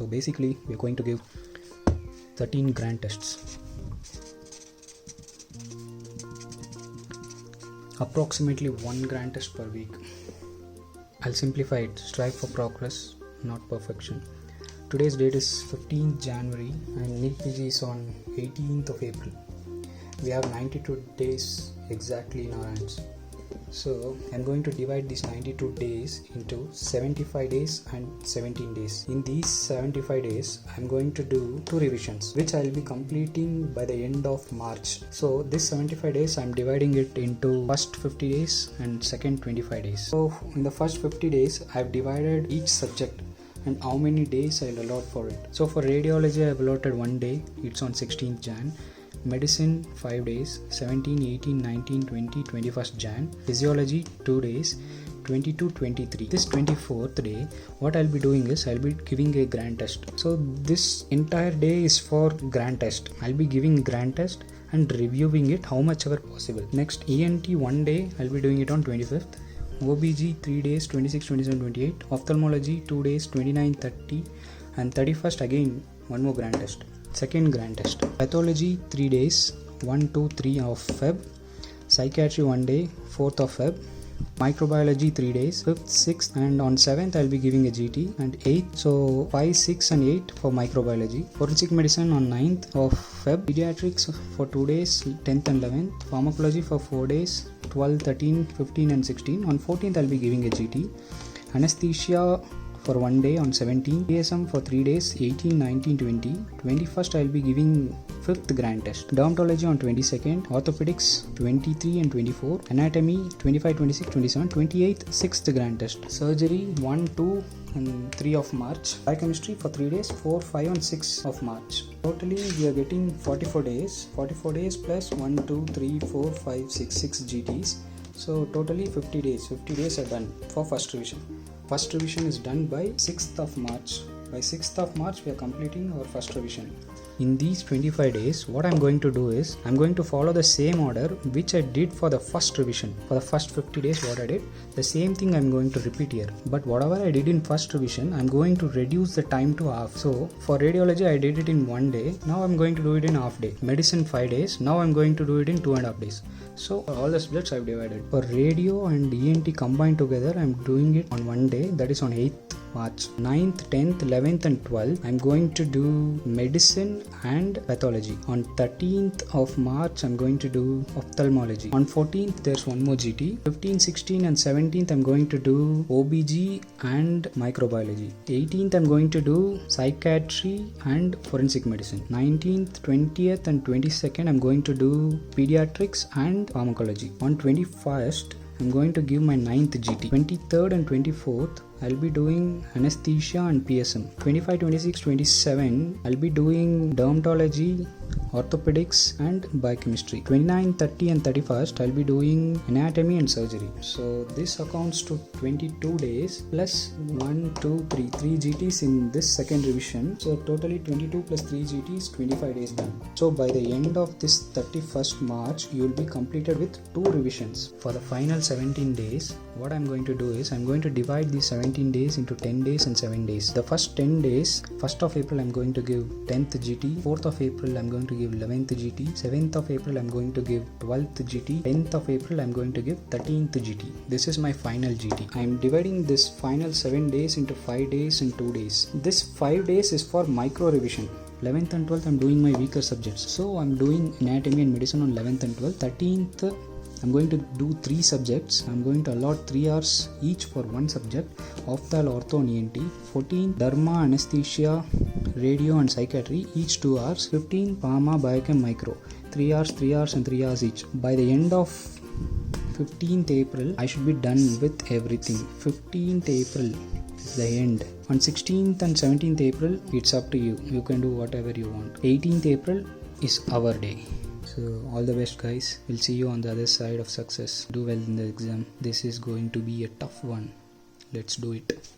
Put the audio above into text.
So basically we're going to give 13 grand tests. Approximately 1 grand test per week. I'll simplify it. Strive for progress, not perfection. Today's date is 15th January and NEET PG is on 18th of April. We have 92 days exactly in our hands. So I'm going to divide these 92 days into 75 days and 17 days. In these 75 days, I'm going to do 2 revisions, which I'll be completing by the end of March. So this 75 days, I'm dividing it into first 50 days and second 25 days. So in the first 50 days, I've divided each subject and how many days I'll allot for it. So for radiology, I've allotted 1 day. It's on 16th Jan. Medicine 5 days, 17, 18, 19, 20, 21st Jan. Physiology 2 days, 22, 23. This 24th day, what I'll be doing is I'll be giving a grand test. So this entire day is for grand test. I'll be giving grand test and reviewing it how much ever possible. Next ENT 1 day, I'll be doing it on 25th. OBG 3 days, 26, 27, 28. Ophthalmology 2 days, 29, 30 and 31st again 1 more grand test. Second grand test. Pathology 3 days, 1, 2, 3 of Feb. Psychiatry 1 day, 4th of Feb. Microbiology 3 days, 5th, 6th and on 7th I'll be giving a GT and 8th. So 5, 6 and 8 for microbiology. Forensic medicine on 9th of Feb. Pediatrics for 2 days, 10th and 11th. Pharmacology for 4 days, 12, 13, 15 and 16. On 14th I'll be giving a GT. Anesthesia for 1 day on 17th. PSM for 3 days, 18, 19, 20. 21st I'll be giving 5th grand test. Dermatology on 22nd. Orthopedics 23 and 24. Anatomy 25, 26, 27. 28th 6th grand test. Surgery 1, 2 and 3 of March. Biochemistry for 3 days, 4, 5 and 6 of March. Totally we are getting 44 days. 44 days plus 1, 2, 3, 4, 5, 6 GTs. So totally 50 days. 50 days are done for first revision. First revision is done by 6th of March. By 6th of March, we are completing our first revision. In these 25 days, what I'm going to do is, I'm going to follow the same order which I did for the first revision. For the first 50 days, what I did, the same thing I'm going to repeat here. But whatever I did in first revision, I'm going to reduce the time to half. So, for radiology, I did it in 1 day. Now I'm going to do it in half day. Medicine 5 days. Now I'm going to do it in 2.5 days. So, all the subjects I've divided. For radio and ENT combined together, I'm doing it on 1 day. That is on 8th March. 9th, 10th, 11th and 12th, I'm going to do medicine and pathology. On 13th of March, I'm going to do ophthalmology. On 14th, there's 1 more GT. 15th, 16th and 17th, I'm going to do OBG and microbiology. 18th, I'm going to do psychiatry and forensic medicine. 19th, 20th and 22nd, I'm going to do pediatrics and pharmacology. On 21st, I'm going to give my 9th GT. 23rd and 24th, I'll be doing anesthesia and PSM. 25, 26, 27, I'll be doing dermatology, orthopedics and biochemistry. 29, 30 and 31st, I'll be doing anatomy and surgery. So this accounts to 22 days plus 1, 2, 3 GTs in this second revision. So totally 22 plus 3 GTs, 25 days done. So by the end of this 31st March, you will be completed with 2 revisions. For the final 17 days, what I'm going to do is, I'm going to divide these 17 days into 10 days and 7 days. The first 10 days, 1st of April I'm going to give 10th GT, 4th of April I'm going to give 11th GT, 7th of April I'm going to give 12th GT, 10th of April I'm going to give 13th GT. This is my final GT. I'm dividing this final 7 days into 5 days and 2 days. This 5 days is for micro revision. 11th and 12th I'm doing my weaker subjects. So I'm doing anatomy and medicine on 11th and 12th. 13th I'm going to do 3 subjects. I'm going to allot 3 hours each for 1 subject. Ophthal, ortho and ENT. 14 derma, anesthesia, radio and psychiatry, each 2 hours. 15 pharma, biochem, micro. 3 hours, 3 hours and 3 hours each. By the end of 15th April, I should be done with everything. 15th April is the end. On 16th and 17th April, it's up to you. You can do whatever you want. 18th April is our day. So all the best guys. We'll see you on the other side of success. Do well in the exam. This is going to be a tough one. Let's do it.